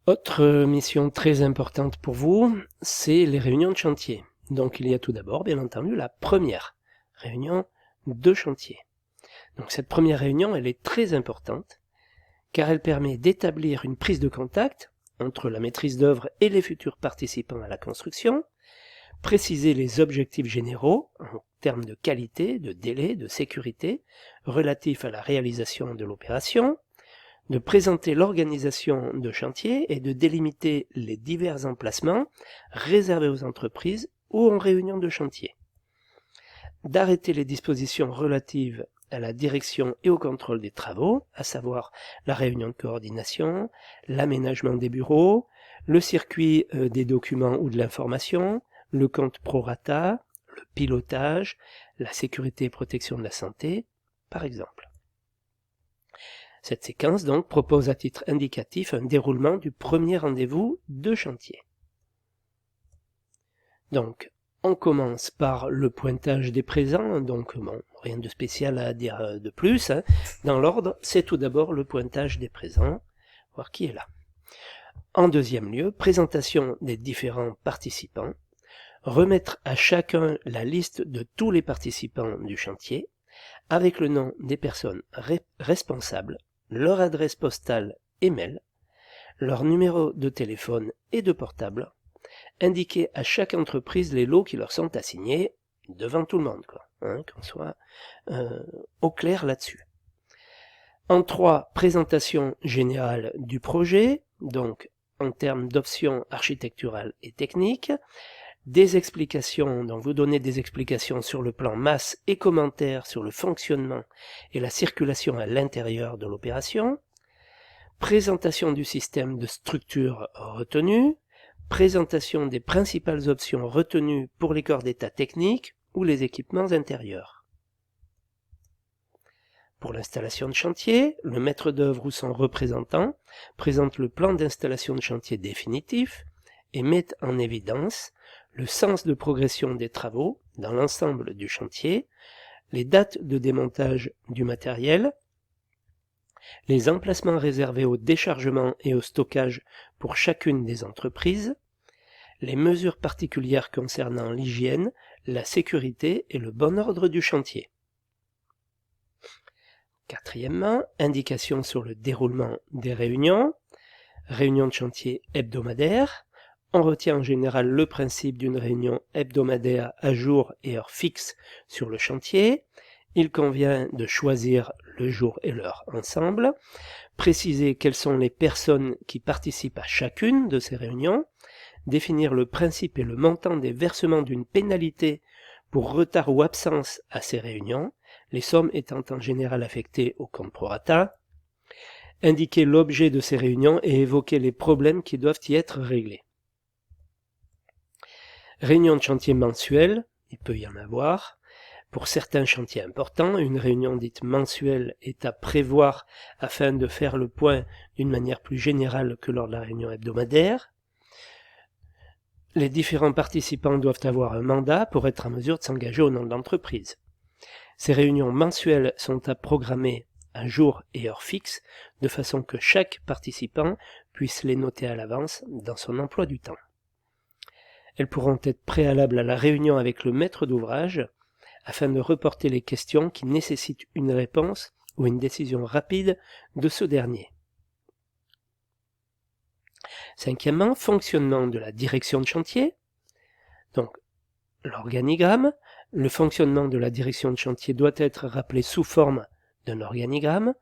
Autre mission très importante pour vous, c'est les réunions de chantier. Donc il y a tout d'abord, bien entendu, la première réunion de chantier. Donc cette première réunion, elle est très importante, car elle permet d'établir une prise de contact entre la maîtrise d'œuvre et les futurs participants à la construction, préciser les objectifs généraux en termes de qualité, de délai, de sécurité relatifs à la réalisation de l'opération, de présenter l'organisation de chantier et de délimiter les divers emplacements réservés aux entreprises ou en réunion de chantier, d'arrêter les dispositions relatives à la direction et au contrôle des travaux, à savoir la réunion de coordination, l'aménagement des bureaux, le circuit des documents ou de l'information, le compte prorata, le pilotage, la sécurité et protection de la santé, par exemple. Cette séquence donc propose à titre indicatif un déroulement du premier rendez-vous de chantier. Donc, on commence par le pointage des présents, donc bon, rien de spécial à dire de plus. Dans l'ordre, c'est tout d'abord le pointage des présents, voir qui est là. En deuxième lieu, présentation des différents participants, remettre à chacun la liste de tous les participants du chantier, avec le nom des personnes responsables, leur adresse postale et mail, leur numéro de téléphone et de portable, indiquer à chaque entreprise les lots qui leur sont assignés devant tout le monde, qu'on soit au clair là-dessus. En 3, présentation générale du projet, donc en termes d'options architecturales et techniques, des explications, donc vous donnez des explications sur le plan masse et commentaires sur le fonctionnement et la circulation à l'intérieur de l'opération, présentation du système de structure retenu, présentation des principales options retenues pour les corps d'état techniques ou les équipements intérieurs. Pour l'installation de chantier, le maître d'œuvre ou son représentant présente le plan d'installation de chantier définitif et met en évidence le sens de progression des travaux dans l'ensemble du chantier, les dates de démontage du matériel, les emplacements réservés au déchargement et au stockage pour chacune des entreprises, les mesures particulières concernant l'hygiène, la sécurité et le bon ordre du chantier. Quatrièmement, indication sur le déroulement des réunions, réunion de chantier hebdomadaire. On retient en général le principe d'une réunion hebdomadaire à jour et heure fixe sur le chantier. Il convient de choisir le jour et l'heure ensemble, préciser quelles sont les personnes qui participent à chacune de ces réunions, définir le principe et le montant des versements d'une pénalité pour retard ou absence à ces réunions, les sommes étant en général affectées au compte prorata, indiquer l'objet de ces réunions et évoquer les problèmes qui doivent y être réglés. Réunion de chantier mensuelle, il peut y en avoir. Pour certains chantiers importants, une réunion dite mensuelle est à prévoir afin de faire le point d'une manière plus générale que lors de la réunion hebdomadaire. Les différents participants doivent avoir un mandat pour être en mesure de s'engager au nom de l'entreprise. Ces réunions mensuelles sont à programmer à jour et heure fixe, de façon que chaque participant puisse les noter à l'avance dans son emploi du temps. Elles pourront être préalables à la réunion avec le maître d'ouvrage, afin de reporter les questions qui nécessitent une réponse ou une décision rapide de ce dernier. Cinquièmement, fonctionnement de la direction de chantier. Donc, l'organigramme. Le fonctionnement de la direction de chantier doit être rappelé sous forme d'un organigramme,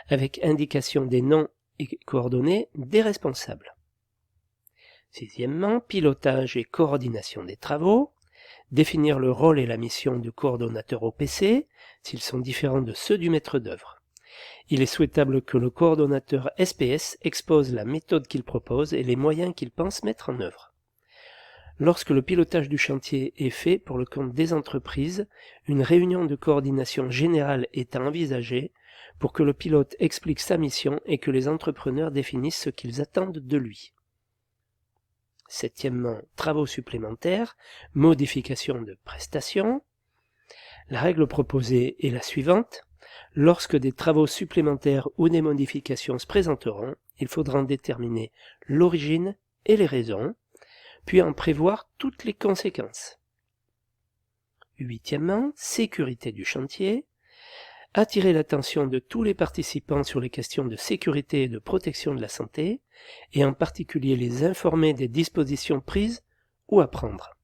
avec indication des noms et coordonnées des responsables. Sixièmement, pilotage et coordination des travaux. Définir le rôle et la mission du coordonnateur OPC, s'ils sont différents de ceux du maître d'œuvre. Il est souhaitable que le coordonnateur SPS expose la méthode qu'il propose et les moyens qu'il pense mettre en œuvre. Lorsque le pilotage du chantier est fait pour le compte des entreprises, une réunion de coordination générale est à envisager pour que le pilote explique sa mission et que les entrepreneurs définissent ce qu'ils attendent de lui. Septièmement, travaux supplémentaires, modification de prestations. La règle proposée est la suivante. Lorsque des travaux supplémentaires ou des modifications se présenteront, il faudra en déterminer l'origine et les raisons, puis en prévoir toutes les conséquences. Huitièmement, sécurité du chantier. Attirer l'attention de tous les participants sur les questions de sécurité et de protection de la santé, et en particulier les informer des dispositions prises ou à prendre.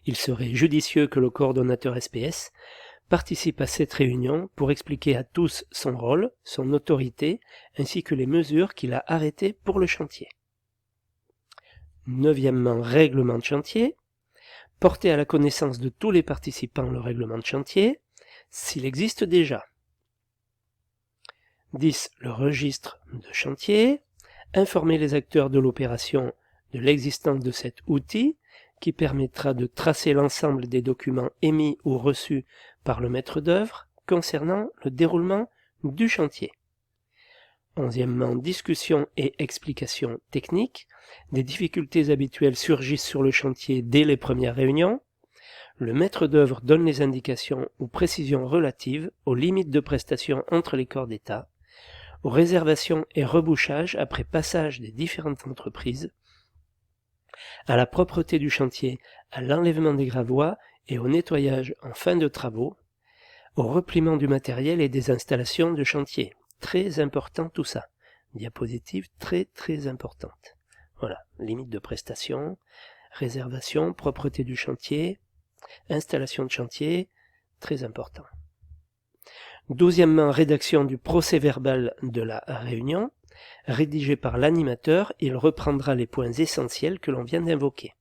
Il serait judicieux que le coordonnateur SPS participe à cette réunion pour expliquer à tous son rôle, son autorité, ainsi que les mesures qu'il a arrêtées pour le chantier. Neuvièmement, règlement de chantier. Porter à la connaissance de tous les participants le règlement de chantier, s'il existe déjà. 10. Le registre de chantier. Informer les acteurs de l'opération de l'existence de cet outil qui permettra de tracer l'ensemble des documents émis ou reçus par le maître d'œuvre concernant le déroulement du chantier. 11e, discussion et explication technique. Des difficultés habituelles surgissent sur le chantier dès les premières réunions. Le maître d'œuvre donne les indications ou précisions relatives aux limites de prestation entre les corps d'État, aux réservations et rebouchages après passage des différentes entreprises, à la propreté du chantier, à l'enlèvement des gravois et au nettoyage en fin de travaux, au repliement du matériel et des installations de chantier. Très important tout ça. Diapositive très très importante. Voilà, limite de prestation, réservation, propreté du chantier, installation de chantier, très important. 12e, rédaction du procès-verbal de la réunion. Rédigé par l'animateur, il reprendra les points essentiels que l'on vient d'invoquer.